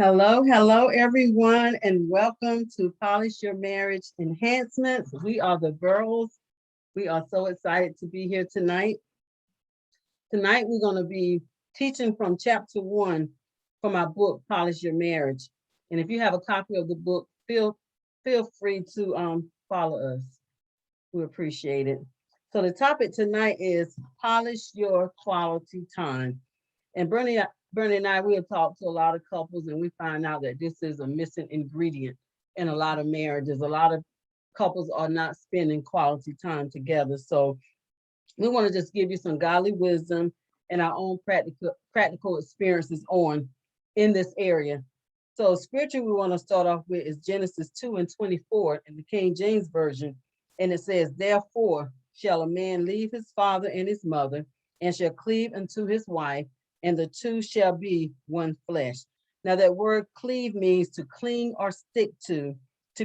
Hello, hello, everyone, and welcome to Polish Your Marriage Enhancements. We are the Burroughs. We are so excited to be here tonight. Tonight, we're going to be teaching from chapter 1 from our book, Polish Your Marriage. And if you have a copy of the book, feel free to follow us. We appreciate it. So the topic tonight is polish your quality time. And Burnie and I, we have talked to a lot of couples and we find out that this is a missing ingredient in a lot of marriages. A lot of couples are not spending quality time together. So we want to just give you some godly wisdom and our own practical experiences on in this area. So scripture we want to start off with is Genesis 2:24 in the King James Version. And it says, therefore shall a man leave his father and his mother and shall cleave unto his wife, and the two shall be one flesh. Now that word cleave means to cling or stick to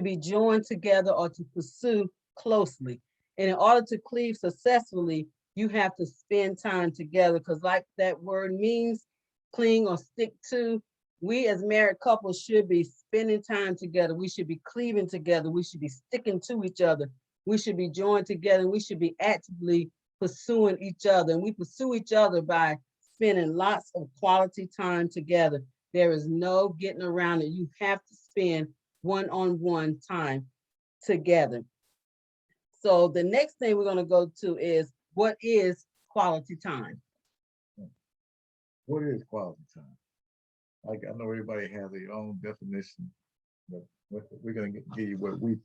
be joined together or to pursue closely. And in order to cleave successfully, you have to spend time together because like that word means, cling or stick to, we as married couples should be spending time together. We should be cleaving together. We should be sticking to each other. We should be joined together. We should be actively pursuing each other. And we pursue each other by spending lots of quality time together. There is no getting around it. You have to spend one-on-one time together. So the next thing we're going to go to is, what is quality time? What is quality time? Like I know everybody has their own definition, but we're going to give you what we think.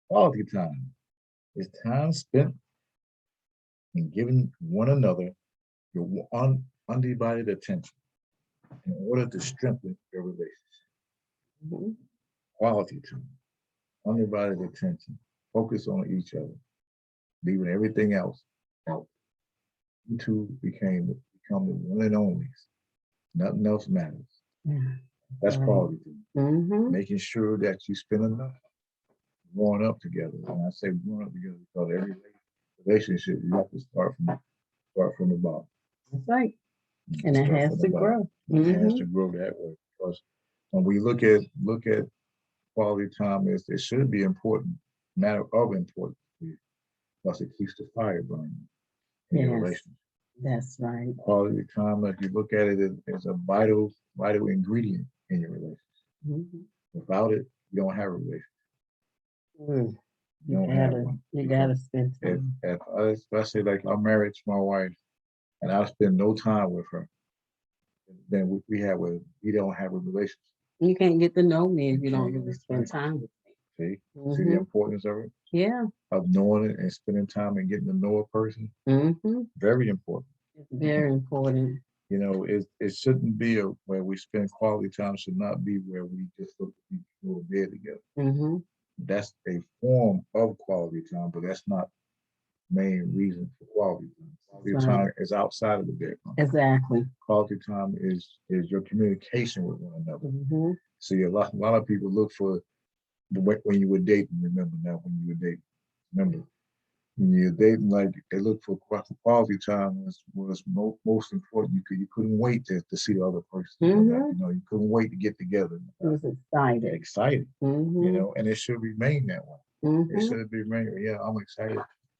Quality time is time spent in giving one another your undivided attention in order to strengthen your relationship. Mhm. Quality time, undivided attention, focus on each other, leaving everything else out. You two become the one and only. Nothing else matters. Yeah. That's Right. quality time. Mhm. Making sure that you spend enough growing up together. And I say growing up together because every relationship you have to start from the bottom. That's right. And it Start has from to the bottom. grow. It has Mhm. to grow that way because when we look at quality time, it should be important, matter of importance because it keeps the fire burning in your Yes, relationship. that's right. Quality time, if you look at it, is a vital ingredient in your relationship. Mhm. Without it, you don't have a relationship. Mm. You don't have one. You Because gotta spend time. if especially like I'm married to my wife and I spend no time with her, then we don't have a relationship. You can't get to know me if You you don't can't, really spend time with see the me. importance of it, Yeah. of knowing it and spending time and getting to know a person. Very important. It's very important. You know, it shouldn't be where we spend quality time. Should not be where we just look to go to bed together. That's a form of quality time, but that's not main reason for quality time. Quality Right. time is outside of the bedroom. Exactly. Quality time is your communication with one another. Mhm. See, a lot of people look for when you were dating. Remember now, when you were dating, remember when you're dating, like they look for quality time was most important. You couldn't wait to see the other person. You know, you couldn't wait to get together. It was excited. Excited, you know, and it should remain that way. It Mhm. should be remain. Yeah, I'm excited.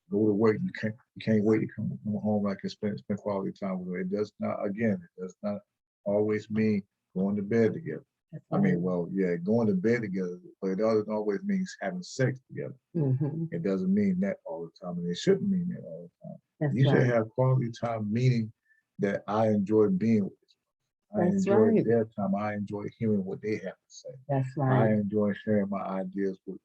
Go to work. You can't wait to come home. I can spend quality time with her. It does not. Again, it does not always mean going to bed together. That's I mean, right. well, yeah, going to bed together, but it doesn't always means having sex together. Mhm. It doesn't mean that all the time, and it shouldn't mean that all the time. That's You should right. have quality time, meaning that I enjoy being with this person. I That's enjoy right. their time. I enjoy hearing what they have to say. That's I right. enjoy sharing my ideas with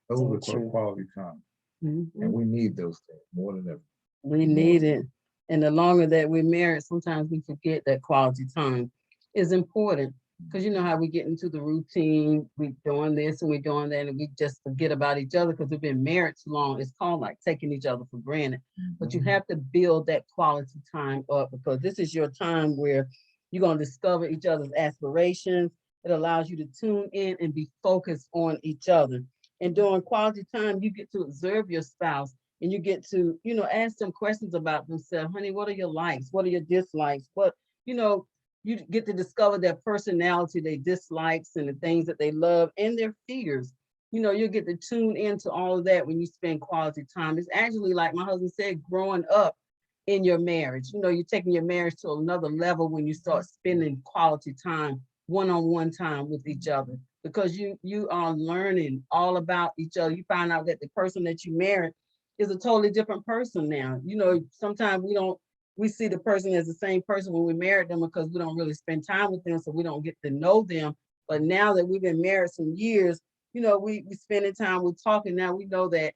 those So are true. quality time, and Mhm. we need those things more than ever. We More need than it. And the longer that we're married, sometimes we forget that quality time is important. Because you know how we get into the routine, we doing this and we doing that, and we just forget about each other because we've been married too long. It's called like taking each other for granted. But you have to build that quality time up because this is your time where you're going to discover each other's aspirations. It allows you to tune in and be focused on each other. And during quality time, you get to observe your spouse and you get to, ask them questions about themselves. Honey, what are your likes? What are your dislikes? What, you know, you get to discover their personality, their dislikes and the things that they love and their fears. You know, you get to tune into all of that when you spend quality time. It's actually, like my husband said, growing up in your marriage. You know, you're taking your marriage to another level when you start spending quality time, one-on-one time with each other, because you are learning all about each other. You find out that the person that you married is a totally different person now. You know, sometimes we see the person as the same person when we married them because we don't really spend time with them, so we don't get to know them. But now that we've been married some years, you know, we spending time, we're talking. Now we know that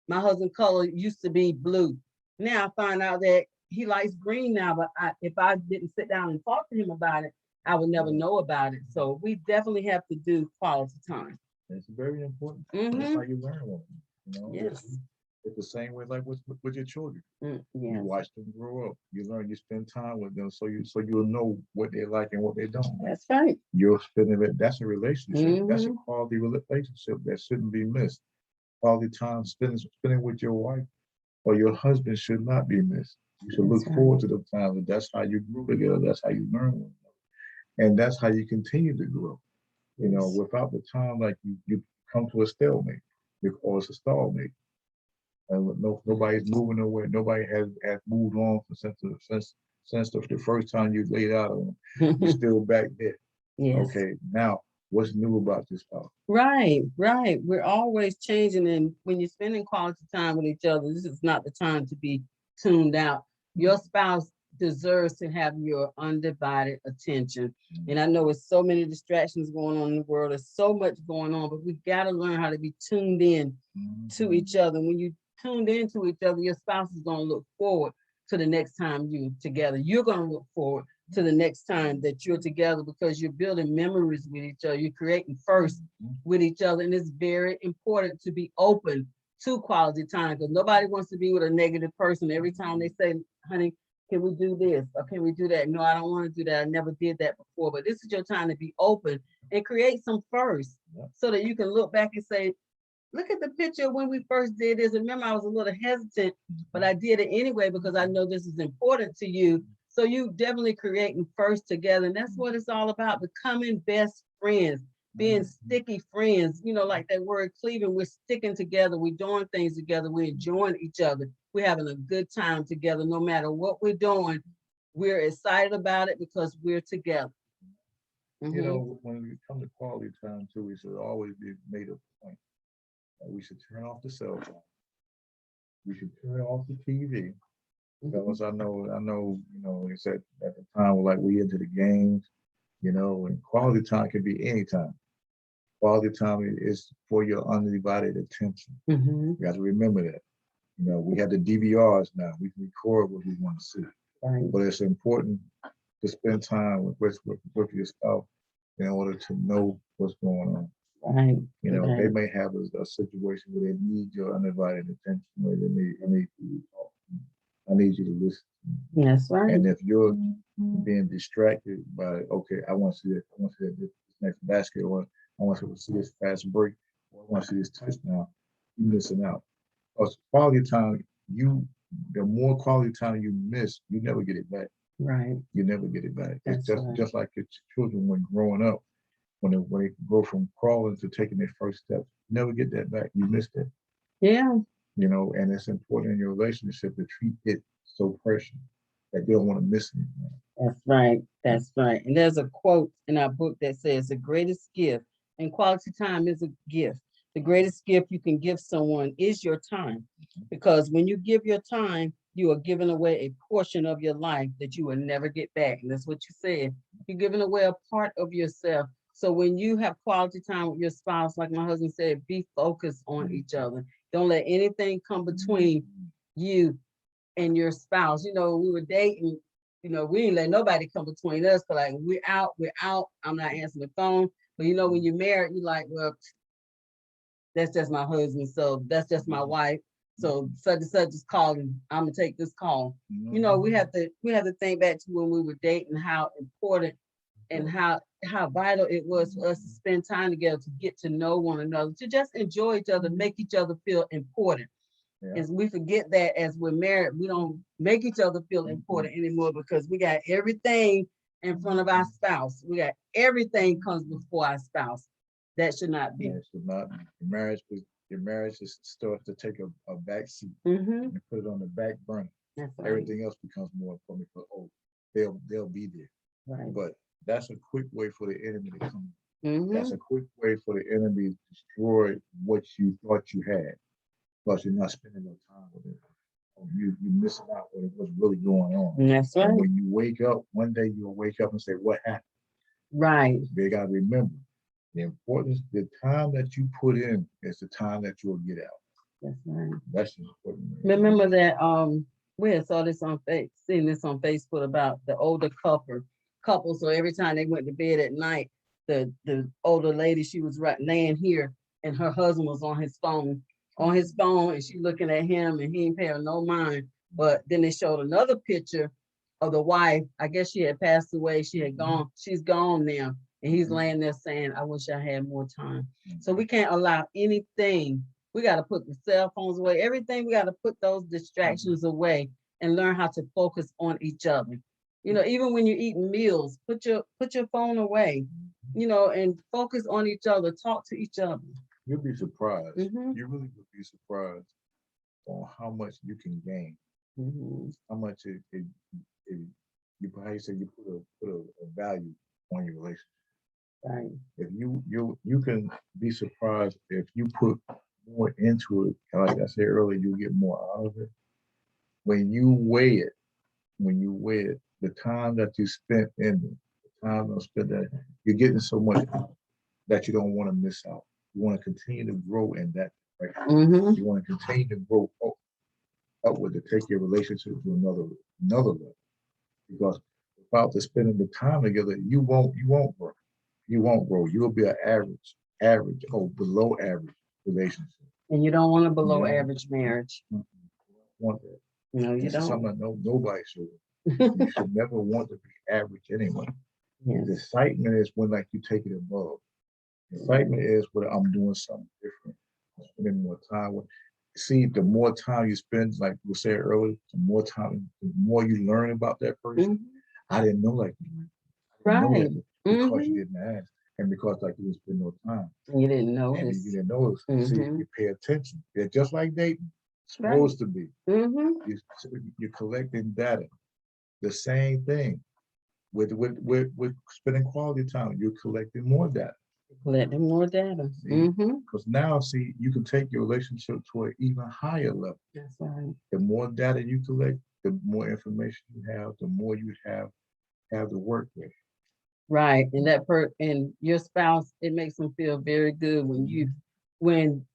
my husband's color used to be blue. Now I find out that he likes green now, but if I didn't sit down and talk to him about it, I would never know about it. So we definitely have to do quality time. It's very important. That's how you learn one. You know, Yes. it's the same way like with your children. You Yes. watch them grow up. You learn. You spend time with them, so you'll know what they like and what they don't. That's right. You're spending it. That's a relationship. That's a quality relationship that shouldn't be missed. Quality time spending with your wife or your husband should not be missed. You should look forward to the time. That's how you grew together. That's how you learn one another. And that's how you continue to grow. You know, without the time, like you come to a stalemate or it's a stalemate. And nobody's moving nowhere. Nobody has moved on since the first time you laid out on them. You're still back there. Yes. Okay, now what's new about this house? Right, right. We're always changing, and when you're spending quality time with each other, this is not the time to be tuned out. Your spouse deserves to have your undivided attention. And I know it's so many distractions going on in the world. There's so much going on, but we've got to learn how to be tuned in to each other. When you tuned into each other, your spouse is going to look forward to the next time you're together. You're going to look forward to the next time that you're together because you're building memories with each other. You're creating first with each other. And it's very important to be open to quality time because nobody wants to be with a negative person. Every time they say, honey, can we do this? Or can we do that? No, I don't want to do that. I never did that before. But this is your time to be open and create some first so that you can look back and say, look at the picture when we first did this. Remember, I was a little hesitant, but I did it anyway because I know this is important to you. So you definitely creating first together. And that's what it's all about, becoming best friends, being sticky friends. You know, like that word cleaving, we're sticking together. We're doing things together. We're enjoying each other. We're having a good time together. No matter what we're doing, we're excited about it because we're together. You know, when we come to quality time too, we should always be made a point. We should turn off the cell phone. We should turn off the TV. Because I know, you know, they said at the time, like we into the games, you know, and quality time can be anytime. Quality time is for your undivided attention. You got to remember that. You know, we have the DVRs now. We can record what we want to see. But it's important to spend time with your spouse in order to know what's going on. You know, they may have a situation where they need your undivided attention, where they need you to talk. I need you to listen. That's right. And if you're being distracted by, okay, I want to see this, I want to see this next basket, or I want to see this fast break, or I want to see this touchdown, you're missing out. Because quality time, the more quality time you miss, you never get it back. Right. You never get it back. It's just like your children when growing up, when they go from crawling to taking their first steps, you never get that back. You missed it. Yeah. You know, and it's important in your relationship to treat it so precious that you don't want to miss anything. That's right. That's right. And there's a quote in our book that says the greatest gift, and quality time is a gift. The greatest gift you can give someone is your time. Because when you give your time, you are giving away a portion of your life that you will never get back. And that's what you said. You're giving away a part of yourself. So when you have quality time with your spouse, like my husband said, be focused on each other. Don't let anything come between you and your spouse. You know, we were dating, you know, we didn't let nobody come between us. But like, we're out. I'm not answering the phone. But you know, when you're married, you're like, well, that's just my husband. So that's just my wife. So such and such is calling. I'm gonna take this call. You know, we have to think back to when we were dating, how important and how vital it was for us to spend time together, to get to know one another, to just enjoy each other, make each other feel important. As we forget that as we're married, we don't make each other feel important anymore because we got everything in front of our spouse. We got everything comes before our spouse. That should not be. It should not. Your marriage just starts to take a back seat Mm-hmm. and put it on the back burner. That's right. Everything else becomes more important. But they'll be there. Right. But that's a quick way for the enemy to come. Mm-hmm. That's a quick way for the enemy to destroy what you thought you had, because you're not spending no time with it. You're missing out on what's really going on. That's right. And when you wake up, one day you'll wake up and say, what happened? Right. They got to remember the importance, the time that you put in is the time that you'll get out. That's right. That's important. Remember that we had saw this on seen this on Facebook about the older couple. So every time they went to bed at night, the older lady, she was laying here and her husband was on his phone, and she looking at him and he ain't paying no mind. But then they showed another picture of the wife. I guess she had passed away. She had gone, she's gone now. And he's laying there saying, I wish I had more time. So we can't allow anything. We got to put the cell phones away, everything. We got to put those distractions away and learn how to focus on each other. You know, even when you're eating meals, put your phone away, you know, and focus on each other, talk to each other. You'll be surprised. Mhm. You really will be surprised on how much you can gain. Mhm. How much how you say you put a value on your relationship. Right. If you can be surprised if you put more into it. Like I said earlier, you get more out of it. When you weigh it, the time that you spent in it, the time you spent that, you're getting so much that you don't want to miss out. You want to continue to grow in that direction. Mhm. You want to continue to grow upward to take your relationship to another level. Because without the spending the time together, you won't grow. You won't grow. You'll be an average or below average relationship. And you don't want a below average marriage. You don't want that. No, you This is don't. something that nobody should. You should never want to be average anyway. Yes. The excitement is when like you take it above. The excitement is when I'm doing something different. I'm spending more time with. See, the more time you spend, like we said earlier, the more you learn about that person. Mhm. I didn't know like you. Right. Because you didn't ask, and because like you didn't spend no time. You didn't And notice. you didn't notice. See, you pay attention. They're just like dating. It's supposed to be. Mm-hmm. You're collecting data. The same thing with spending quality time. You're collecting more data. Collecting more data. Because now, see, you can take your relationship to an even higher level. That's right. The more data you collect, the more information you have, the more you have to work with. Right. And and your spouse, it makes them feel very good when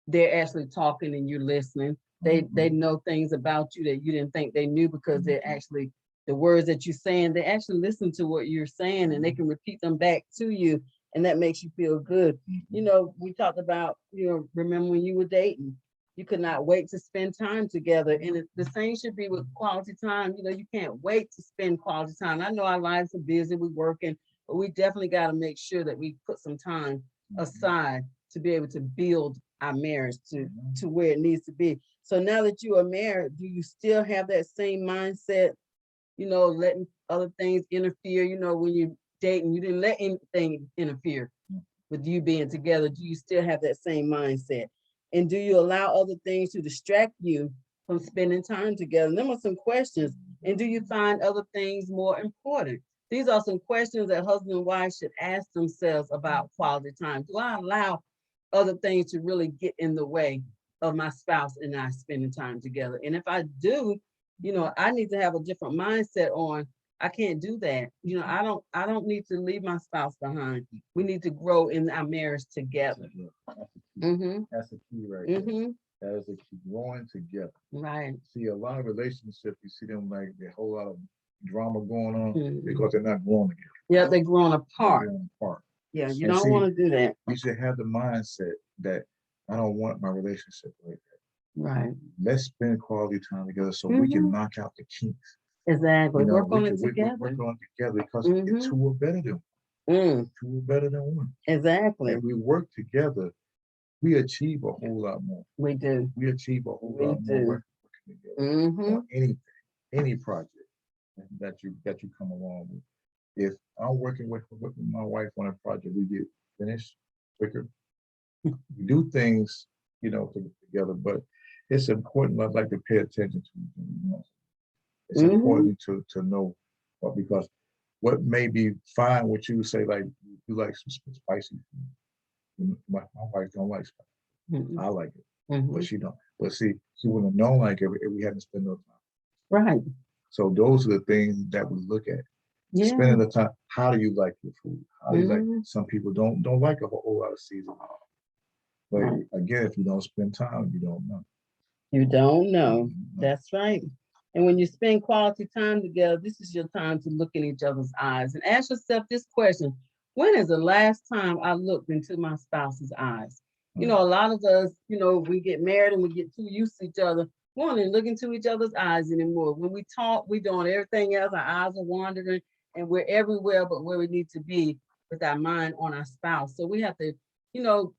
they're actually talking and you're listening. They know things about you that you didn't think they knew, because they're actually, the words that you're saying, they actually listen to what you're saying and they can repeat them back to you. And that makes you feel good. You know, we talked about, remember when you were dating, you could not wait to spend time together. And the same should be with quality time. You know, you can't wait to spend quality time. I know our lives are busy, we're working, but we definitely got to make sure that we put some time aside to be able to build our marriage to where it needs to be. So now that you are married, do you still have that same mindset, letting other things interfere? When you're dating, you didn't let anything interfere with you being together. Do you still have that same mindset? And do you allow other things to distract you from spending time together? And them are some questions. And do you find other things more important? These are some questions that husband and wife should ask themselves about quality time. Do I allow other things to really get in the way of my spouse and I spending time together? And if I do, I need to have a different mindset on, I can't do that. I don't need to leave my spouse behind. We need to grow in our marriage together. That's the key right there. That is the key, growing together. Right. See, a lot of relationships, you see them like a whole lot of drama going on because they're not growing together. Yeah, they're growing apart. Yeah, you don't want to do that. You should have the mindset that I don't want my relationship like that. Right. Let's spend quality time together so we can knock out the kinks. Exactly. Work on it together. Work on it together because two are better than one. Two are better than one. Exactly. If we work together, we achieve a whole lot more. We do. We achieve a whole lot more working together on any project that you come along with. if I'm working with my wife on a project, we get finished quicker. We do things, together, but it's important. I'd like to pay attention to. It's Mhm. important to know, because what may be fine with you, say like you like some spicy food. My wife don't like spicy. Mhm. I like it, but Mhm. she don't. But see, she wouldn't have known like if we hadn't spent no time. Right. So those are the things that we look at. Yeah. Spending the time. How do you like your food? How do you like? Mhm. Some people don't like a whole lot of seasoning. But Right. again, if you don't spend time, you don't know. You don't know. Mhm. That's right. And when you spend quality time together, this is your time to look in each other's eyes and ask yourself this question. When is the last time I looked into my spouse's eyes? You Right. know, a lot of us, we get married and we get too used to each other. We don't even look into each other's eyes anymore. When we talk, we're doing everything else. Our eyes are wandering and we're everywhere but where we need to be with our mind on our spouse. So we have to, you know,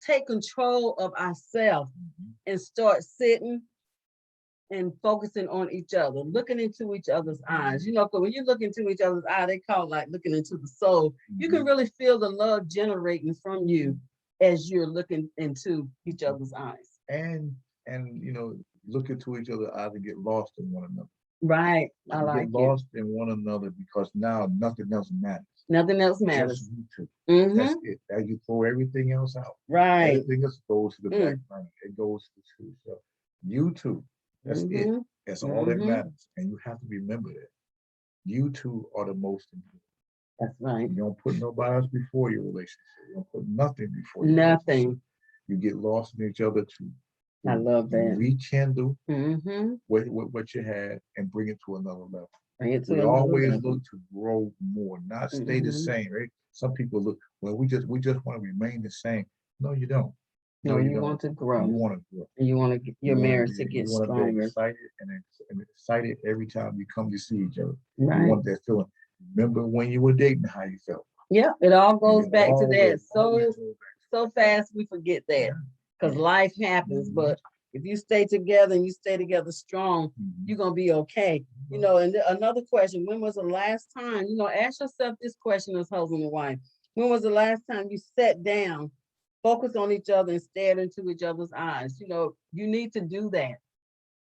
take control of ourselves Mhm. and start sitting and focusing on each other, looking into each other's eyes. You know, because when you look into each other's eye, they call it like looking into the soul. You can Mhm. really feel the love generating from you as you're looking into each other's eyes. And look into each other's eyes and get lost in one another. Right. I You get like it. lost in one another because now nothing else matters. Nothing else Just matters. you two. That's Mm-hmm. it. As you throw everything else out, Right. everything else goes to the back Mm. burner. It goes to yourself. You two. That's it. Mm-hmm. That's all that Mm-hmm. matters. And you have to remember that. You two are the most important. That's right. You don't put nobody else before your relationship. You don't put nothing before your relationship. Nothing. You get lost in each other I love to that. rekindle Mm-hmm. what you had and bring it to another level. Bring it to We another always level. look to grow more, not stay the Mm-hmm. same, right? Some people look, well, we just want to remain the same. No, you don't. No, No, you you don't. want to You grow. want to grow. And you want to get You your want to marriage be to get you want to be stronger. excited and excited every time you come to see each other. You Right. want that feeling. Remember when you were dating, how you felt. Yeah, it all And goes it back to always, that. always So goes back so to that. fast we forget that because Yeah. life happens. Mhm. But if you stay together and you stay together strong, Mhm. you're gonna be okay. You know, and another question, when was the last time, ask yourself this question as husband and wife. When was the last time you sat down, focused on each other and stared into each other's eyes? You know, you need to do that.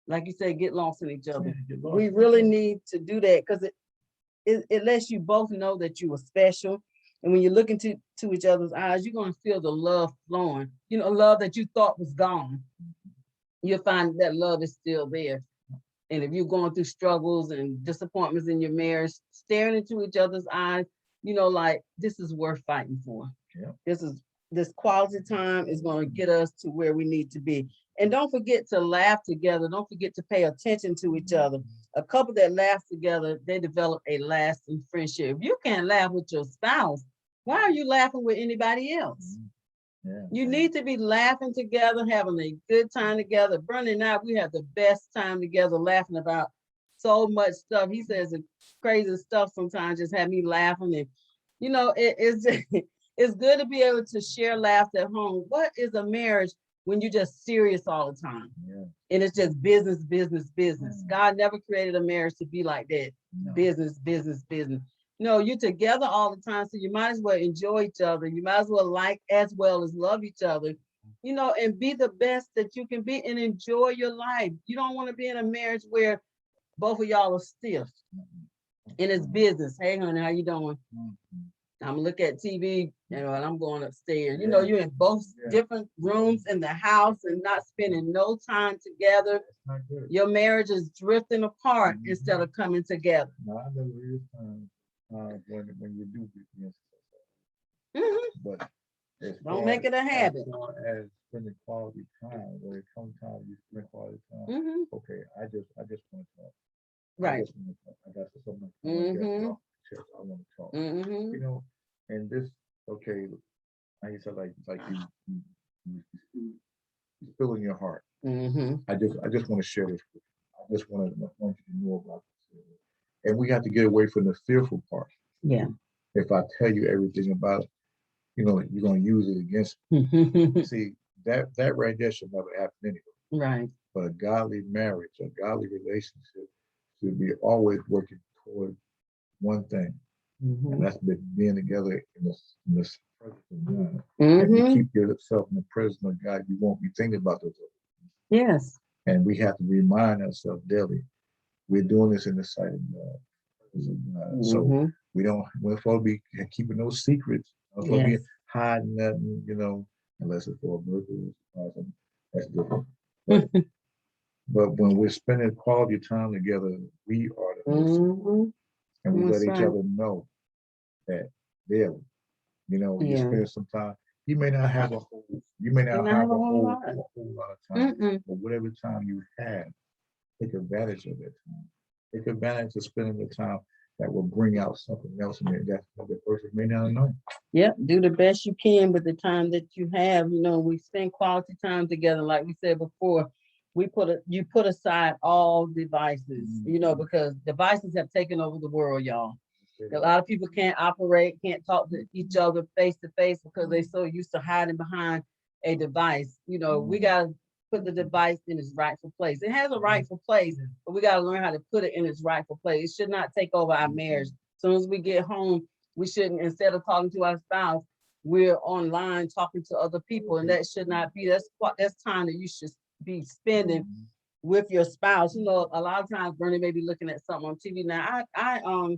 Like you said, get lost in each Yeah, other. get We lost in each really other. need to do that because it lets you both know that you are special. And when you look into each other's eyes, you're gonna feel the love flowing. You know, love that you thought was gone. You'll find that love is still there. And if you're going through struggles and disappointments in your marriage, staring into each other's eyes, like this is worth fighting for. Yeah. This quality time is going to get us to where we need to be. And don't forget to laugh together. Don't forget to pay attention to each other. A couple that laughs together, they develop a lasting friendship. If you can't laugh with your spouse, why are you laughing with anybody else? Yeah. You need to be laughing together, having a good time together. Burnie and I, we have the best time together, laughing about so much stuff. He says the crazy stuff sometimes just have me laughing. And it's it's good to be able to share laughter at home. What is a marriage when you're just serious all the time? Yeah. And it's just business, business, business. Mm. God never created a marriage to be like that. No. Business, business, business. No, you're together all the time, so you might as well enjoy each other. You might as well like as well as love each other, and be the best that you can be and enjoy your life. You don't want to be in a marriage where both of y'all are stiff and it's business. Hey, honey, how you doing? Mhm. I'm gonna look at TV, and I'm going upstairs. Yeah. You're in both Yeah. different rooms in the house and not spending no time together. That's not good. Your marriage is drifting apart instead of coming together. No, I know there is times when you do get against Mhm. but as Don't far make it a habit. far as spending quality time, when it comes time you spend quality time, Hmm. okay, I just want to talk. Right. I got something I want to get Hmm. off my chest. I want to talk. Hmm. And this, okay, like you said, like you spill in your heart. Hmm. I just want to share this with you. I want you to know about this. And we have to get away from the fearful part. Yeah. If I tell you everything about it, you're gonna use it against me. See, that right there should never happen anyway. Right. But a godly marriage, a godly relationship should be always working toward one thing. And that's being together in this presence of God. Mm-hmm. And you keep yourself in the presence of God, you won't be thinking about those other things. Yes. And we have to remind ourselves daily, we're doing this in the sight of God. So we're supposed to be keeping those secrets. We're supposed to be hiding nothing, unless it's for a birthday. That's different. But when we're spending quality time together, we are the host. And we let each other know that daily. You spend some time. You may not have a whole lot of time, but whatever time you have, take advantage of that time. Take advantage of spending the time that will bring out something else in it that the person may not know. Yep, do the best you can with the time that you have. We spend quality time together, like we said before. You put aside all devices, because devices have taken over the world, y'all. A lot of people can't talk to each other face to face because they're so used to hiding behind a device. We gotta put the device in its rightful place. It has a rightful place, but we gotta learn how to put it in its rightful place. It should not take over our marriage. As soon as we get home, we shouldn't, instead of talking to our spouse, we're online talking to other people, and that should not be. That's time that you should be spending with your spouse. A lot of times Bernie may be looking at something on TV. Now, I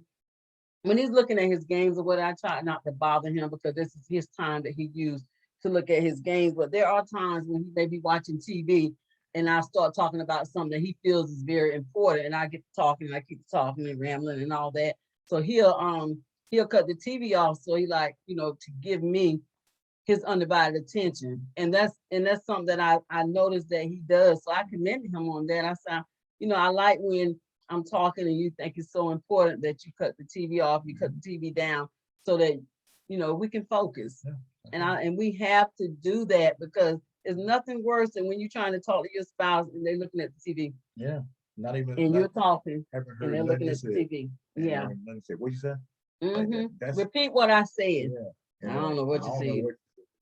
when he's looking at his games or what, I try not to bother him because this is his time that he used to look at his games. But there are times when he may be watching TV and I start talking about something that he feels is very important, and I get to talking, and I keep talking and rambling and all that. So he'll cut the TV off. So he to give me his undivided attention. And that's something that I noticed that he does. So I commend him on that. I said, I like when I'm talking and you think it's so important that you cut the TV off, you cut the TV down so that, we can focus. And we have to do that because there's nothing worse than when you're trying to talk to your spouse and they're looking at the TV. Yeah. Not even. And you're talking and they're looking at the TV. Yeah. What you said? Repeat what I said. Yeah. I don't know what you said.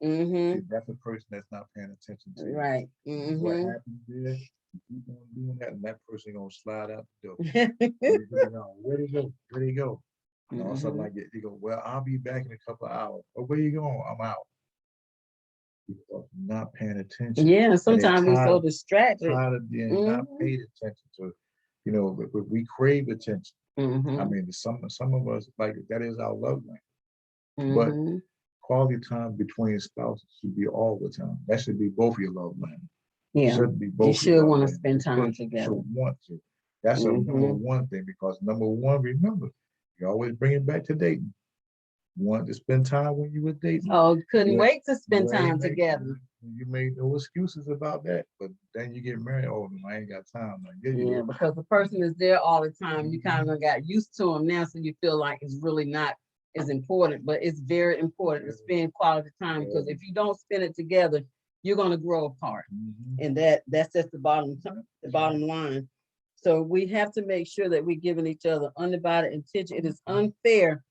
See, that's a person that's not paying attention to you. Right. What happens is you keep on doing that, and that person gonna slide out the door. Where'd he go? Where'd he go? And all of a sudden, like you go, well, I'll be back in a couple of hours. Oh, where you going? I'm out. People are not paying attention. Yeah, sometimes we're so distracted. Tired of being not paid attention to. We crave attention. I mean, some of us, like, that is our love language. But quality time between spouses should be all the time. That should be both your love language. Yeah, should be both. You should want to spend time together. Should want to. That's a number one thing, because number one, remember, you always bring it back to dating. You want to spend time when you were dating. Oh, couldn't wait to spend time together. You made no excuses about that, but then you get married. Oh, no, I ain't got time. Yeah, because the person is there all the time. You kind of got used to them now, so you feel like it's really not as important, but it's very important to spend quality time, because if you don't spend it together, you're going to grow apart. And that's just the bottom line. So we have to make sure that we're giving each other undivided attention. It is unfair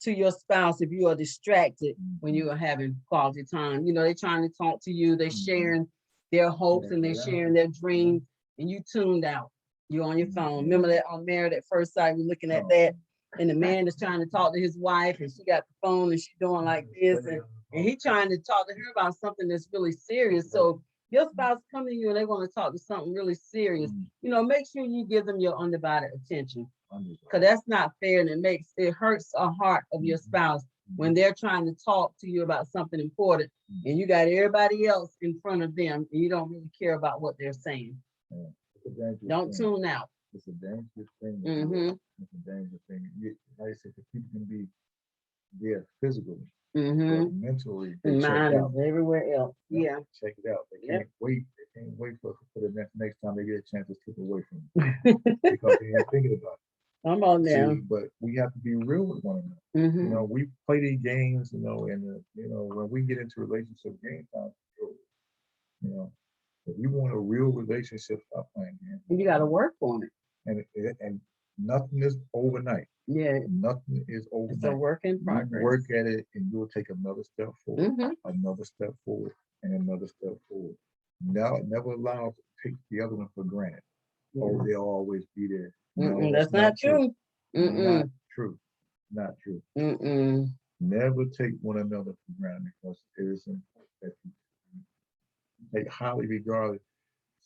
to your spouse if you are distracted when you are having quality time. They're trying to talk to you, they're sharing their hopes and they're sharing their dreams, and you tuned out. You're on your phone. Remember that on Married at First Sight, we're looking at that, and the man is trying to talk to his wife, and she got the phone and she's doing like this, and he's trying to talk to her about something that's really serious. So your spouse come to you and they want to talk to something really serious. Make sure you give them your undivided attention, because that's not fair, and it hurts the heart of your spouse when they're trying to talk to you about something important, and you got everybody else in front of them, and you don't really care about what they're saying. Don't tune out. It's a dangerous thing. It's a dangerous thing. Like I said, people can be there physically, but mentally, they check out. Everywhere else. Check it out. They can't wait. They can't wait for the next time they get a chance to slip away from it because they ain't thinking about it. I'm on now. But we have to be real with one another. We play these games, and when we get into relationship game time, if you want a real relationship, stop playing games. You got to work on it. And nothing is overnight. Yeah. Nothing is overnight. It's a work in progress. You work at it, and you'll take another step forward, another step forward, and another step forward. Never allow to take the other one for granted. Oh, they'll always be there. No, that's not true. Not true. Not true. Mm-mm. Never take one another for granted because it is important that you take highly regarded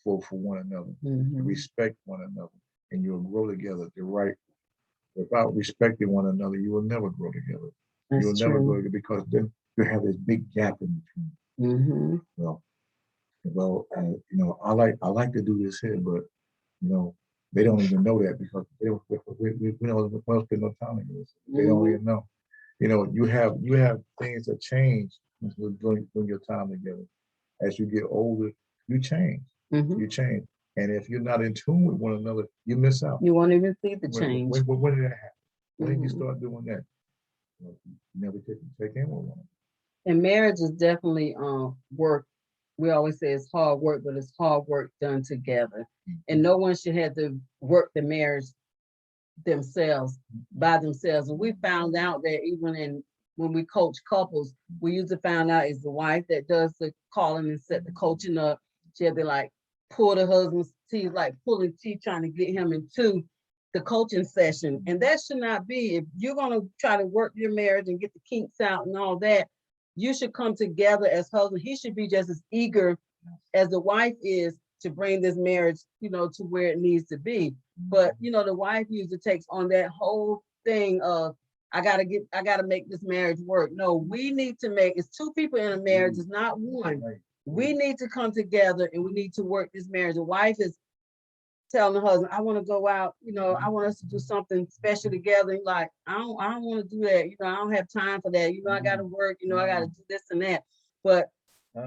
for one another, Mhm. respect one another, and you'll grow together the right. Without respecting one another, you will never grow together. You will That's never grow true. together because then you have this big gap in between. Mm-hmm. Well, I like to do this here, but you know, they don't even know that because we don't spend no time together. They don't Mm-hmm. even know. You have things that change during your time together. As you get older, you change. Mm-hmm. You change. And if you're not in tune with one another, you miss out. You won't even see the When, change. when did that happen? When did you Mm-hmm. start doing that? You never take in with one. And marriage is definitely work. We always say it's hard work, but it's hard work done together. And no one should have to work the marriage themselves by themselves. And we found out that even when we coach couples, we usually found out it's the wife that does the calling and set the coaching up. She had to like pull the husband's teeth, like pulling teeth, trying to get him into the coaching session. And that should not be. If you're gonna try to work your marriage and get the kinks out and all that, you should come together as husband. He should be just as eager as the wife is to bring this marriage, to where it needs to be. But the wife usually takes on that whole thing of I gotta make this marriage work. No, we need to make it's two people in a marriage, it's not one. We need to come together and we need to work this marriage. The wife is telling the husband, I want to go out, I want us to do something special together. He's like, I don't want to do that. I don't have time for that. I gotta work, I gotta do this and that. But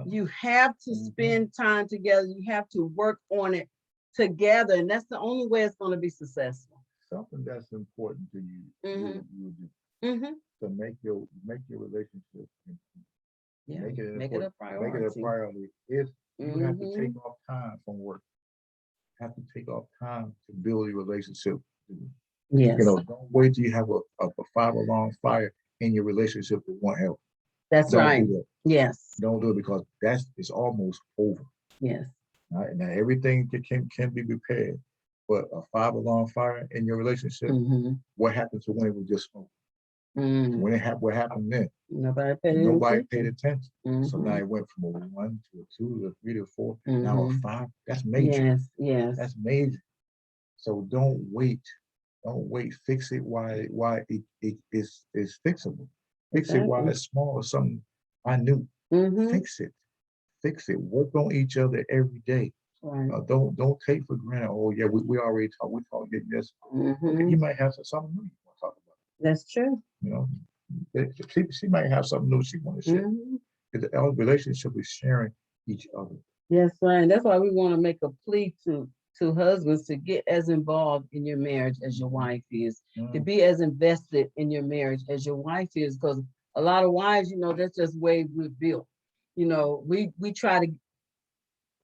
you have to spend time together. You have to work on it together. And that's the only way it's going to be successful. Something that's important to you, Mm-hmm. you do Mm-hmm. to make your relationship, Yeah. make it Make it a important, make it a priority. priority. If you have to Mm-hmm. take off time from work, have to take off time to build your relationship. Yes. Don't wait till you have a 5 alarm fire in your relationship that won't help. That's Don't right. do that. Yes. Don't do it because it's almost over. Yes. Right? Now everything can be repaired, but a 5 alarm fire in your relationship, Mm-hmm. what happened to when it was just smoke? Mm-hmm. What happened then? Nobody paid Nobody attention. paid attention. Mm-hmm. So now it went from a 1 to a 2 to a 3 to a 4. Mm-hmm. Now a 5. That's major. Yes. Yes. That's major. So don't wait. Don't wait. Fix it while it is fixable. Fix it while it's small or something minute. Mm-hmm. Fix it. Fix it. Work on each other every day. Right. Don't take for granted. Oh yeah, we already talked. We talked yes. Mm-hmm. Okay, you might have something new you want to talk about. That's true. She might have something new she want to share. Mm-hmm. The relationship is sharing each other. Yes, right. That's why we want to make a plea to husbands to get as involved in your marriage as your wife is, to be as invested in your marriage as your wife is, because a lot of wives, that's just way we're built. We try to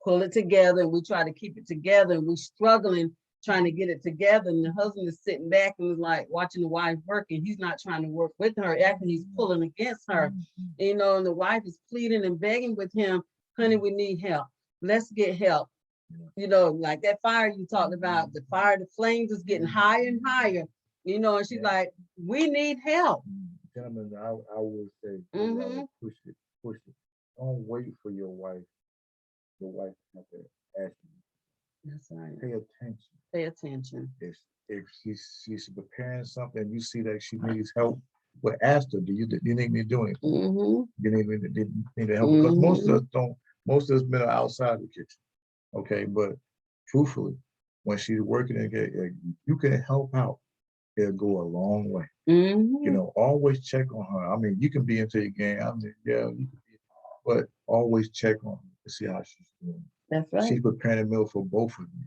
pull it together and we try to keep it together and we're struggling trying to get it together. And the husband is sitting back and is like watching the wife work and he's not trying to work with her, after he's pulling against her. And the wife is pleading and begging with him, honey, we need help. Let's get help. Like that fire you talked about, the flames is getting higher and higher, and she's like, we need help. Gentlemen, I would say, push it. Don't wait for your wife to have to ask you. That's right. Pay attention. Pay attention. If she's preparing something, you see that she needs help, but ask her, do you need me to do anything? Mm-hmm. You need to help because most of us don't. Most of us men are outside the kitchen. Okay, but truthfully, when she's working, you can help out. It'll go a long way. Mm-hmm. Always check on her. I mean, you can be into your game. I mean, yeah, you can be, but always check on her to see how she's doing. That's right. She's preparing a meal for both of you.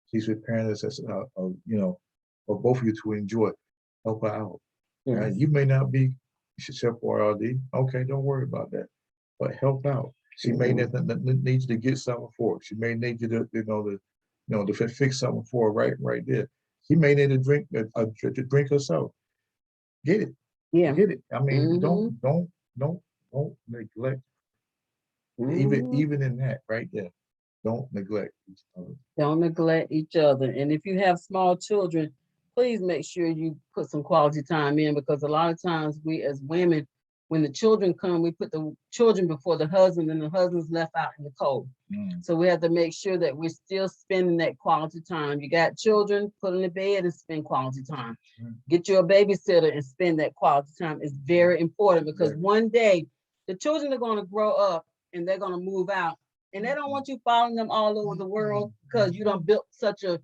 She's preparing this as for both of you to enjoy. Help her out. Yes. You may not be Chef RLD. Okay, don't worry about that. But help out. She may need you to get something for her. She may need you to fix something for her right there. She may need a drink to drink herself. Get it. Yeah. Get it. I mean, don't neglect. Even in that right there, don't neglect each other. Don't neglect each other. And if you have small children, please make sure you put some quality time in, because a lot of times we as women, when the children come, we put the children before the husband, and the husband's left out in the cold. So we have to make sure that we're still spending that quality time. You got children, put them in bed and spend quality time. Get you a babysitter and spend that quality time. It's very important, because one day the children are going to grow up and they're going to move out, and they don't want you following them all over the world, because you don't built such a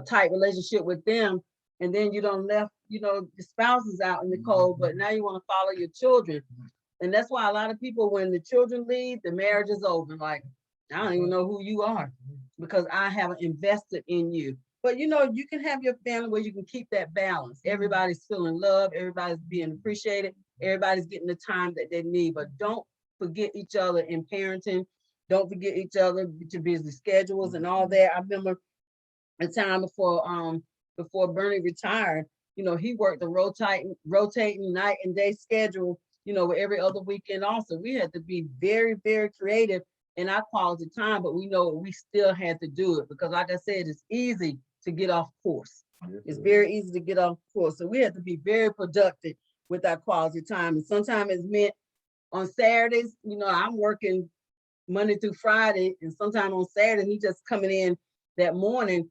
tight relationship with them, and then you don't left, your spouses out in the cold, but now you want to follow your children. And that's why a lot of people, when the children leave, the marriage is over. Like, I don't even know who you are, because I haven't invested in you. But you can have your family where you can keep that balance. Everybody's feeling love, everybody's being appreciated, everybody's getting the time that they need. But don't forget each other in parenting. Don't forget each other with your busy schedules and all that. I remember a time before Burnie retired, he worked a rotating night and day schedule, with every other weekend also. We had to be very, very creative in our quality time, but we know we still had to do it, because like I said, it's easy to get off course. It's very easy to get off course. So we had to be very productive with our quality time. And sometimes it's meant on Saturdays, I'm working Monday through Friday, and sometimes on Saturday, he just coming in that morning.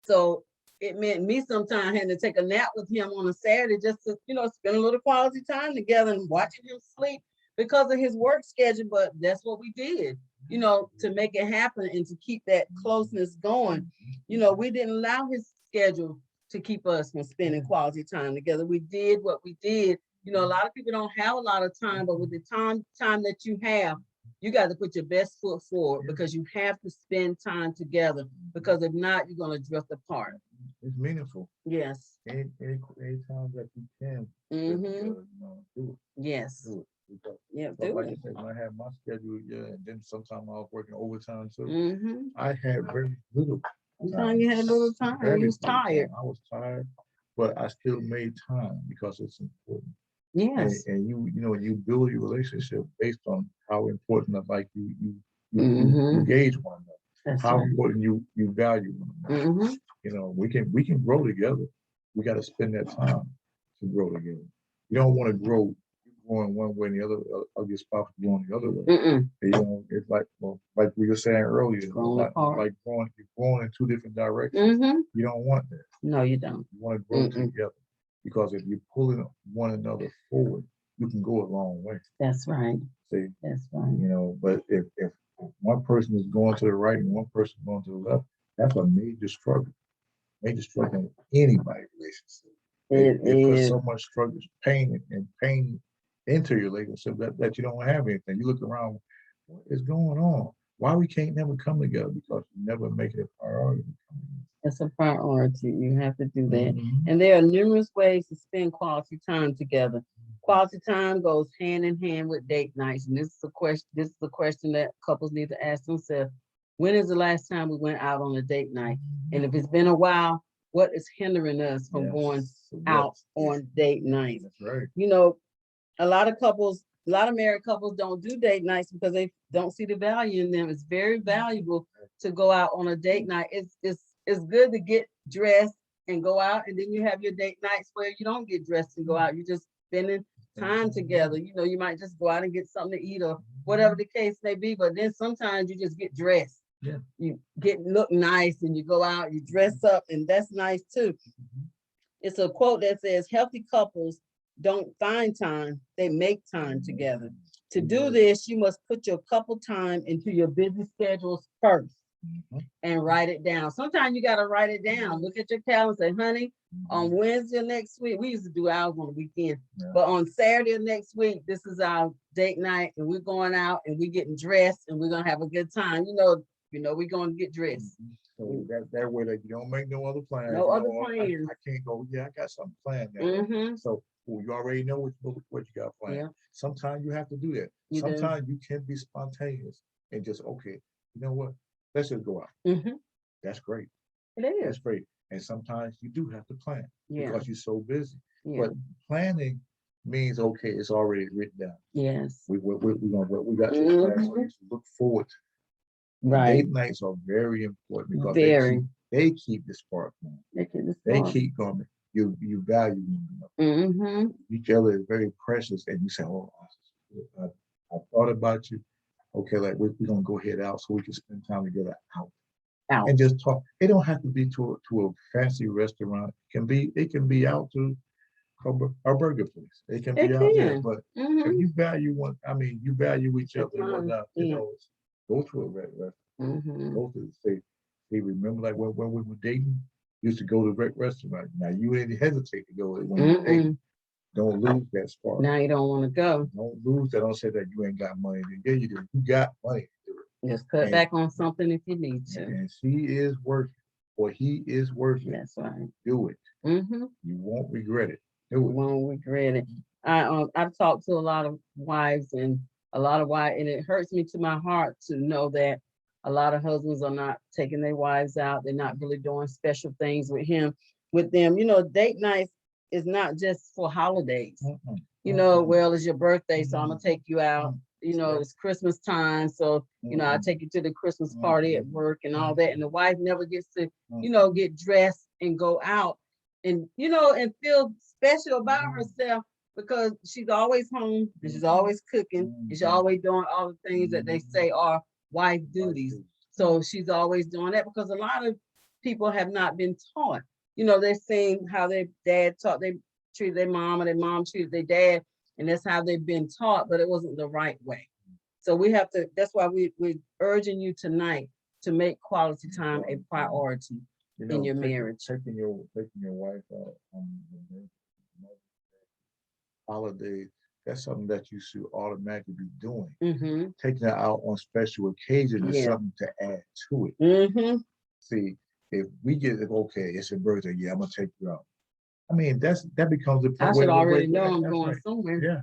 So it meant me sometimes having to take a nap with him on a Saturday just to, spend a little quality time together and watching him sleep because of his work schedule. But that's what we did, to make it happen and to keep that closeness going. We didn't allow his schedule to keep us from spending quality time together. We did what we did. A lot of people don't have a lot of time, but with the time that you have, you got to put your best foot forward, because you have to spend time together, because if not, you're going to drift apart. It's meaningful. Yes. Any time that you can, do it. Yes. Do it. Yeah, so like you said, when I had my schedule, and then sometimes I was working overtime too. I had very little. Sometimes you had a little time. You was tired. I was tired, but I still made time because it's important. Yes. And you build your relationship based on how important you engage one another. That's how important you value one another. We can grow together. We got to spend that time to grow together. You don't want to grow going one way and the other your spouse going the other way. It's like we were saying earlier, you're growing in two different directions. You don't want that. No, you don't. You want to grow together, because if you're pulling one another forward, you can go a long way. That's right. See, that's right. But if one person is going to the right and one person going to the left, that's a major struggle. Major struggle in anybody's relationship. It puts so much struggle, pain into your relationship that you don't have anything. You look around, what is going on? Why we can't never come together? Because you never make it a priority. It's a priority. You have to do that. And there are numerous ways to spend quality time together. Quality time goes hand in hand with date nights. And this is a question that couples need to ask themselves. When is the last time we went out on a date night? And if it's been a while, what is hindering us from going out on date nights? That's right. A lot of married couples don't do date nights because they don't see the value in them. It's very valuable to go out on a date night. It's good to get dressed and go out, and then you have your date nights where you don't get dressed and go out. You're just spending time together. You might just go out and get something to eat or whatever the case may be. But then sometimes you just get dressed. Yeah. You look nice and you go out, you dress up, and that's nice too. It's a quote that says, healthy couples don't find time, they make time together. To do this, you must put your couple time into your busy schedules first and write it down. Sometimes you got to write it down. Look at your calendar and say, honey, on Wednesday next week, we used to do ours on the weekend, but on Saturday of next week, this is our date night, and we're going out and we're getting dressed and we're going to have a good time. We're going to get dressed. So that way that you don't make no other plans. No other plans. I can't go. Yeah, I got something planned now. So you already know what you got planned. Yeah. Sometimes you have to do that. Sometimes you can be spontaneous and just, okay, you know what? Let's just go out. That's great. It is. That's great. And sometimes you do have to plan because you're so busy. Yeah. But planning means, okay, it's already written down. Yes. We got to plan, so you look forward to. Right. Date nights are very important because they keep the spark going. They keep going. You value one another. Each other is very precious, and you say, "Oh, I thought about you. Okay, like we're gonna go head out so we can spend time together out and just talk. It don't have to be to a fancy restaurant. It can be out to a burger place. It can be out there. But if you value one, I mean, you value each other and whatnot. You know, go to a restaurant. Go to say, remember like when we were dating, you used to go to a restaurant. Now you didn't hesitate to go when you were dating. Don't lose that spark. Now you don't want to go. Don't lose that. Don't say that you ain't got money. Yeah, you do. You got money to do it. Just cut back on something if you need to. And she is working, or he is working. That's right. Do it. You won't regret it. Do it. Won't regret it. I've talked to a lot of wives and it hurts me to my heart to know that a lot of husbands are not taking their wives out. They're not really doing special things with them. You know, date nights is not just for holidays. You know, well, it's your birthday, so I'm gonna take you out. You know, it's Christmas time, so you know, I take you to the Christmas party at work and all that. And the wife never gets to, you know, get dressed and go out and, you know, and feel special about herself because she's always home and she's always cooking and she's always doing all the things that they say are wife duties. So she's always doing that because a lot of people have not been taught. You know, they're seeing how their dad taught, they treated their mom, or their mom treated their dad, and that's how they've been taught, but it wasn't the right way. So we have to, that's why we're urging you tonight to make quality time a priority in your marriage. Taking your wife out on the holiday, that's something that you should automatically be doing. Taking her out on special occasions is something to add to it. See, if we get it, okay, it's a birthday, yeah, I'm gonna take you out. I mean, that becomes the I should already know I'm going somewhere. Yeah,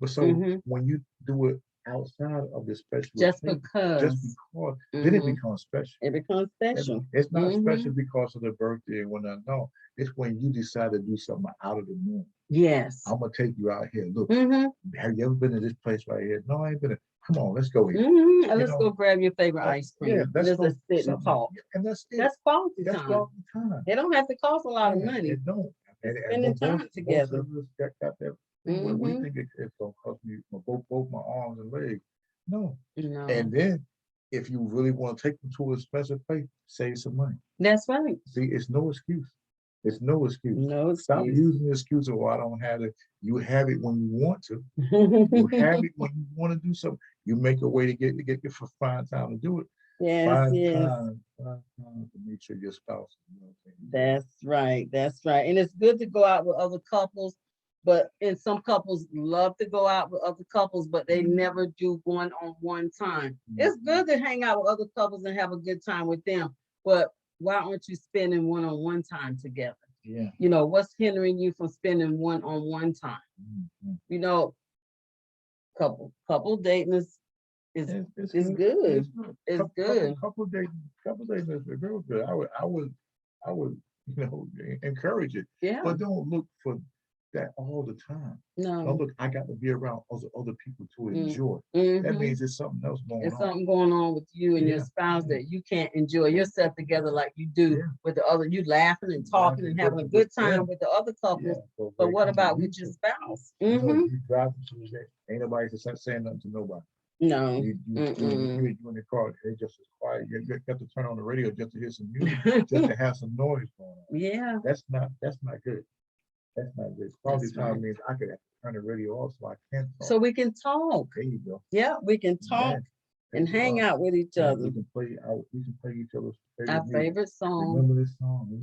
but so when you do it outside of the special, just because, then it becomes special. It becomes special. It's not special because of the birthday and whatnot. No, it's when you decide to do something out of the norm. Yes, I'm gonna take you out here. Look, have you ever been to this place right here? No, I ain't been. Come on, let's go here. Let's go grab your favorite ice cream. Yeah, let's just sit and talk. And that's quality time. It don't have to cost a lot of money. It don't. Spending time together. Got that. We think it's gonna cost me both my arms and legs. No. And then if you really want to take them to a special place, save some money. That's right. See, it's no excuse. It's no excuse. No excuse. Stop using the excuse of, I don't have it. You have it when you want to. You have it when you want to do something. You make a way to get for find time to do it. Yes, find time to meet your spouse. That's right. That's right. And it's good to go out with other couples, and some couples love to go out with other couples, but they never do one-on-one time. It's good to hang out with other couples and have a good time with them, but why aren't you spending one-on-one time together? Yeah. You know, what's hindering you from spending one-on-one time? You know, couple dating is good. It's good. Couple dating is real good. I would encourage it. Yeah. But don't look for that all the time. No. Don't look, I got to be around other people to enjoy. That means there's something else going on. There's something going on with you and your spouse that you can't enjoy yourself together like you do with the other. You laughing and talking and having a good time with the other couples. But what about with your spouse? You drive ain't nobody saying nothing to nobody. No. You in the car, they just as quiet. You got to turn on the radio just to hear some music, just to have some noise going on. Yeah. That's not good. That's not good. Quality time means I could turn the radio off so I can talk. So we can talk. There you go. Yeah, we can talk and hang out with each other. We can play each other's favorite song. Remember this song.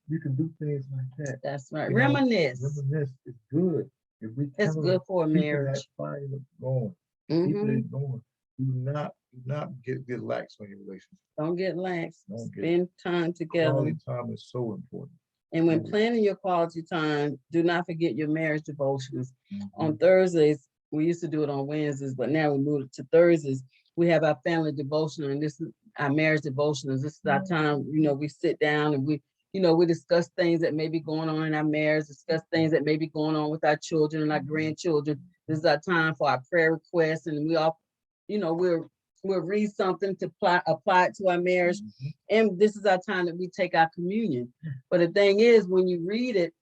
You can do things like that. That's right. Reminisce. Reminisce is good. It's good for a marriage. That fire going. Keep it going. Do not get lax on your relationship. Don't get lax. Spend time together. Quality time is so important. And when planning your quality time, do not forget your marriage devotions. On Thursdays, we used to do it on Wednesdays, but now we moved it to Thursdays. We have our family devotional, and this is our marriage devotionals. This is our time, we sit down and we discuss things that may be going on in our marriage, discuss things that may be going on with our children and our grandchildren. This is our time for our prayer requests, and we all, we're we'll read something to apply it to our marriage. And this is our time that we take our communion. But the thing is, when you read it,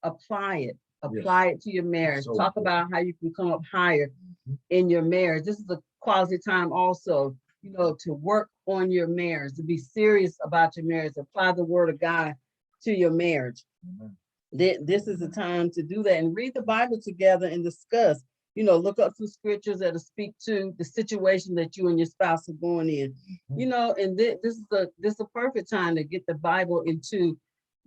apply it. Apply it to your marriage. So Talk about how you can come up higher in your marriage. This is a quality time also, you know, to work on your marriage, to be serious about your marriage, apply the word of God to your marriage. This is the time to do that and read the Bible together and discuss, you know, look up some scriptures that'll speak to the situation that you and your spouse are going in, you know, and this is a perfect time to get the Bible into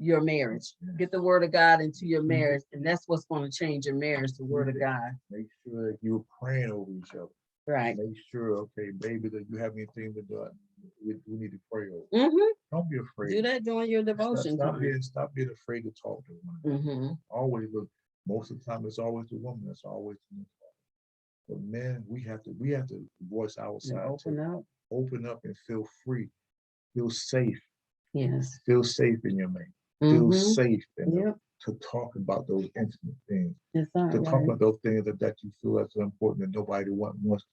your marriage, get the word of God into your marriage. And that's what's going to change your marriage, the word of God. Make sure that you're praying over each other. Right. Make sure, okay, baby, that you have anything to do, we need to pray over. Don't be afraid. Do that during your devotion. Stop being afraid to talk to one another. Always look. Most of the time, it's always the woman that's always the but men, we have to voice our side. Open up and feel free, feel safe. Yes. Feel safe in your man. Feel safe to talk about those intimate things. To talk about those things that you feel that's so important that nobody wants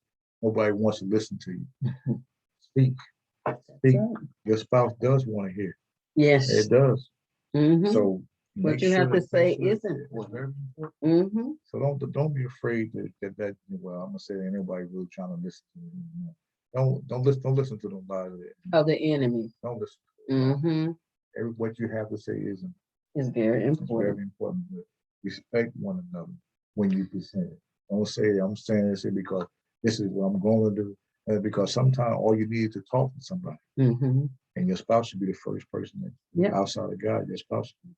to listen to you. Speak. Your spouse does want to hear. Yes, it does. So what you have to say isn't very important. So don't be afraid that well, I'm gonna say anybody really trying to listen to you. Don't listen to them lies of the enemy. Don't listen. What you have to say is very important. It's very important. Respect one another when you present it. Don't say I'm saying this because this is what I'm going to do. And because sometimes all you need is to talk to somebody. And your spouse should be the first person outside of God. Your spouse should be the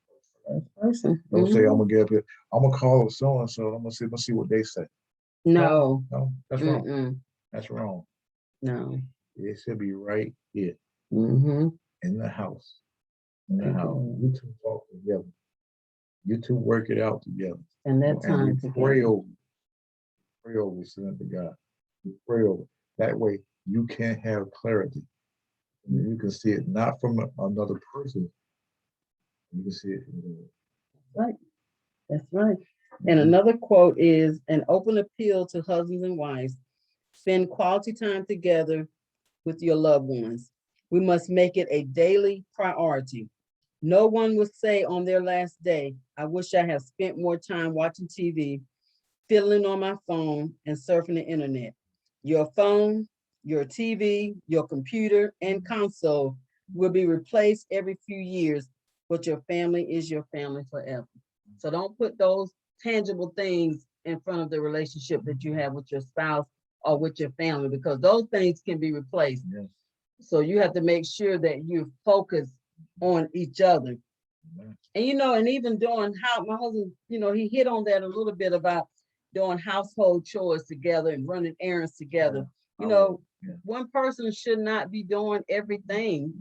first person. Don't say I'm gonna get up here. I'm gonna call so and so. I'm gonna see what they say. No, that's wrong. That's wrong. No, it should be right here in the house. In the house, you two talk together. You two work it out together. And that time to pray over. Pray over, send to God. You pray over. That way, you can have clarity. And you can see it not from another person. You can see it from the right. That's right. And another quote is an open appeal to husbands and wives. Spend quality time together with your loved ones. We must make it a daily priority. No one will say on their last day, I wish I had spent more time watching TV, fiddling on my phone, and surfing the internet. Your phone, your TV, your computer, and console will be replaced every few years, but your family is your family forever. So don't put those tangible things in front of the relationship that you have with your spouse or with your family, because those things can be replaced. So you have to make sure that you focus on each other. And and even doing how my husband, he hit on that a little bit about doing household chores together and running errands together. One person should not be doing everything.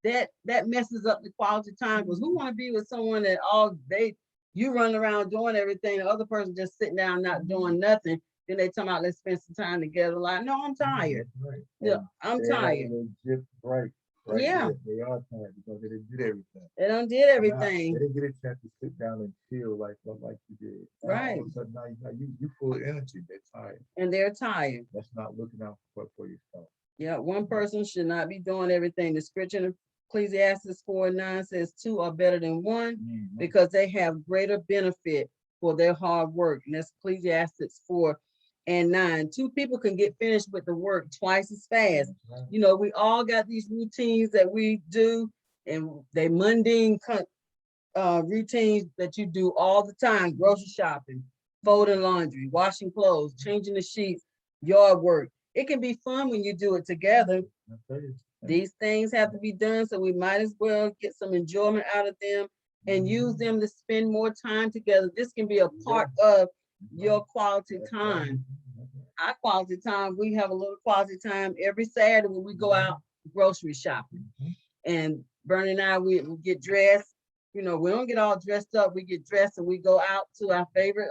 That messes up the quality time, because who want to be with someone that all day you run around doing everything, the other person just sitting down not doing nothing. Then they talk about, let's spend some time together. Like, no, I'm tired. I'm tired. Right. Yeah. They are tired because they didn't do everything. They done did everything. They didn't get a chance to sit down and chill like you did. Right. All of a sudden, now you full of energy. They're tired. And they're tired. That's not looking out for yourself. Yeah, one person should not be doing everything. The scripture in Ecclesiastes 4:9 says 2 are better than one because they have greater benefit for their hard work. And that's Ecclesiastes 4:9. 2 people can get finished with the work twice as fast. We all got these routines that we do, and they mundane routines that you do all the time: grocery shopping, folding laundry, washing clothes, changing the sheets, yard work. It can be fun when you do it together. These things have to be done, so we might as well get some enjoyment out of them and use them to spend more time together. This can be a part of your quality time. Our quality time, we have a little quality time every Saturday when we go out grocery shopping. And Burnie and I, we get dressed. We don't get all dressed up. We get dressed and we go out to our favorite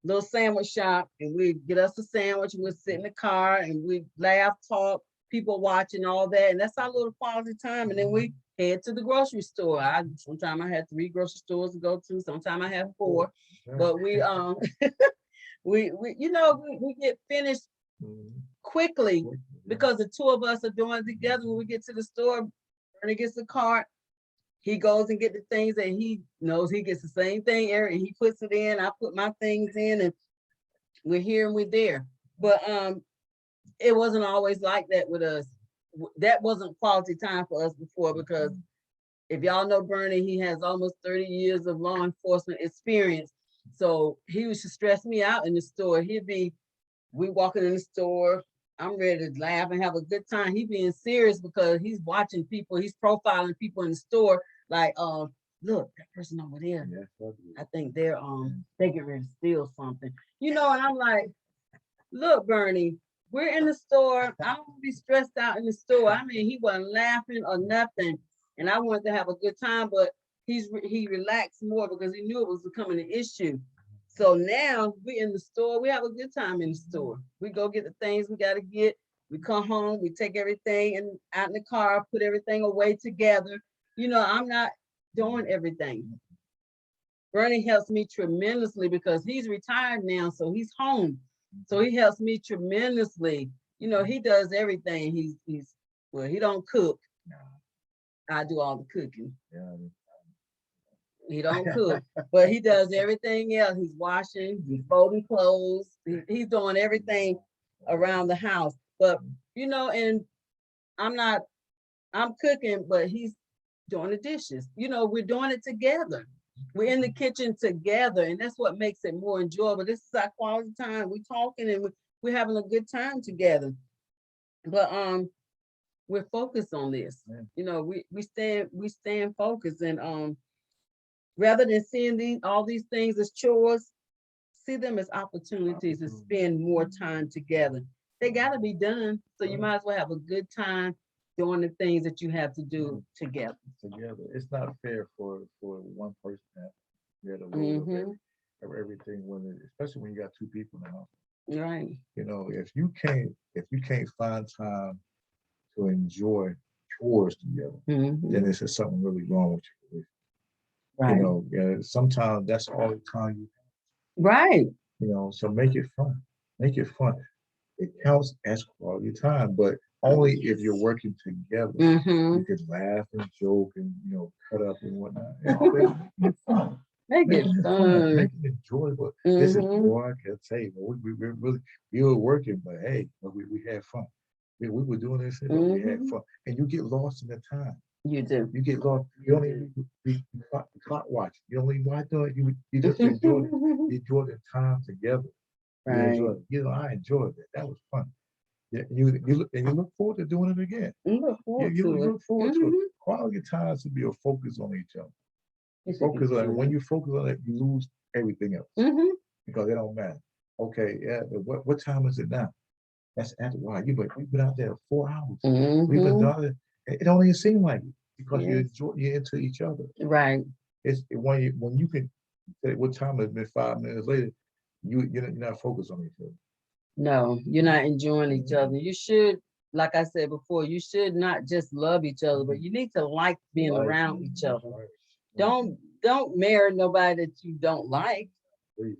little sandwich shop, and we get us a sandwich, and we'll sit in the car and we laugh, talk, people watching, all that. And that's our little quality time. And then we head to the grocery store. Sometimes I had 3 grocery stores to go to. Sometimes I have 4. But we we get finished quickly because the two of us are doing it together. When we get to the store, Bernie gets the cart. He goes and get the things that he knows he gets the same thing, Eric, and he puts it in. I put my things in, and we're here and we're there. But it wasn't always like that with us. That wasn't quality time for us before, because if y'all know Burnie, he has almost 30 years of law enforcement experience. So he used to stress me out in the store. We walking in the store, I'm ready to laugh and have a good time. He being serious because he's watching people, he's profiling people in the store, like, look, that person over there, I think they're they get ready to steal something. And I'm like, look, Burnie, we're in the store. I don't want to be stressed out in the store. I mean, he wasn't laughing or nothing. And I wanted to have a good time, but he relaxed more because he knew it was becoming an issue. So now we in the store, we have a good time in the store. We go get the things we got to get. We come home, we take everything and out in the car, put everything away together. I'm not doing everything. Burnie helps me tremendously because he's retired now, so he's home. So he helps me tremendously. He does everything. He don't cook. I do all the cooking. He don't cook, but he does everything else. He's washing, he's folding clothes, he's doing everything around the house. But and I'm cooking, but he's doing the dishes. We're doing it together. We're in the kitchen together, and that's what makes it more enjoyable. This is our quality time. We're talking and we're having a good time together. But we're focused on this. We stand focused, and rather than seeing all these things as chores, see them as opportunities to spend more time together. They got to be done, so you might as well have a good time doing the things that you have to do together. It's not fair for one person to have to load up everything especially when you got two people in the house. Right. If you can't find time to enjoy chores together, then there's something really wrong with you. Right. Sometimes that's all the time you have. Right. So make it fun. Make it fun. It counts as quality time, but only if you're working together. You can laugh and joke and cut up and whatnot. Make it fun. Make it fun. Make it enjoyable. This is more I can say. We were working, but hey, we had fun. We were doing this, but we had fun. And you get lost in the time. You do. You get lost. You don't even be clock watch. You don't even watch it. You just enjoy the time together. Right. I enjoyed it. That was fun. Yeah, you look forward to doing it again. You look forward to it. Look forward to it. Quality time should be a focus on each other. Focus on it. When you focus on it, you lose everything else because it don't matter. Okay, yeah. What time is it now? That's after why we've been out there 4 hours. We've been down there. It don't even seem like it because you're into each other. Right. It's when you can say what time has been 5 minutes later, you're not focused on each other. No, you're not enjoying each other. You should, like I said before, you should not just love each other, but you need to like being around each other. Don't marry nobody that you don't like,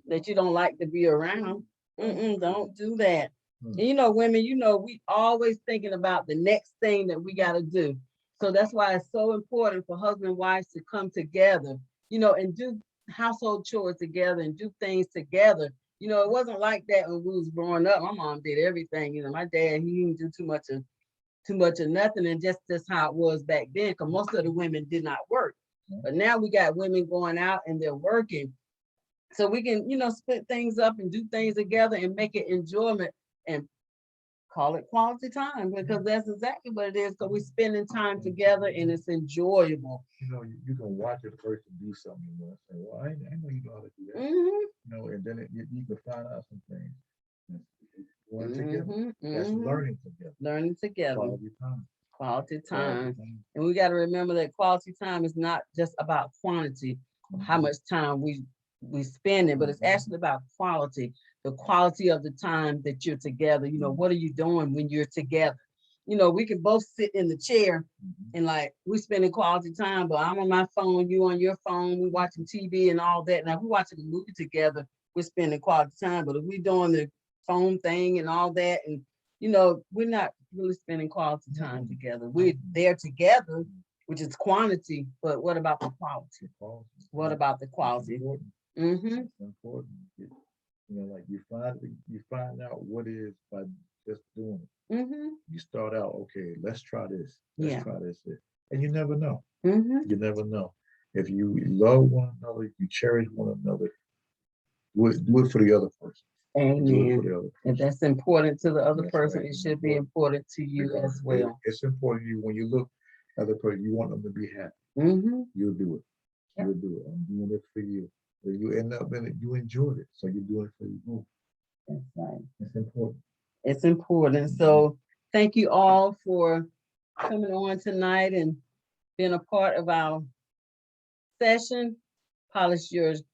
that you don't like to be around. Don't do that. And women, we always thinking about the next thing that we got to do. So that's why it's so important for husband and wives to come together, and do household chores together and do things together. It wasn't like that when we was growing up. My mom did everything. My dad, he didn't do too much of nothing, and just how it was back then, because most of the women did not work. But now we got women going out and they're working. So we can, split things up and do things together and make it enjoyment and call it quality time, because that's exactly what it is, because we're spending time together and it's enjoyable. You can watch a person do something and say, well, I know you know how to do that. And then you can find out some things. Together. That's learning together. Learning together. Quality time. Quality time. And we got to remember that quality time is not just about quantity, how much time we spending, but it's actually about quality, the quality of the time that you're together. What are you doing when you're together? We can both sit in the chair and we spending quality time, but I'm on my phone, you on your phone, we watching TV and all that. Now, if we're watching a movie together, we're spending quality time. But if we're doing the phone thing and all that, and you know, we're not really spending quality time together. We're there together, which is quantity, but what about the quality? What about the quality? Mm-hmm. It's important. You know, like you find out what is by just doing it. Mm-hmm. You start out, okay, let's try this. Yeah. Let's try this. And you never know. Mm-hmm. You never know. If you love one another, you cherish one another, do it for the other person. Do it for Amen. the other If person. that's important to the other That's person, right. it should be important to you Because as well. It's important to you when you look at the person, you want them to be happy. Mm-hmm. You'll do it. Yep. You'll do it. I'm doing it for you. So you end up in it, you enjoyed it. So you're doing it for you. That's right. It's important. It's important. So thank you all for coming on tonight and being a part of our session. Polish yours.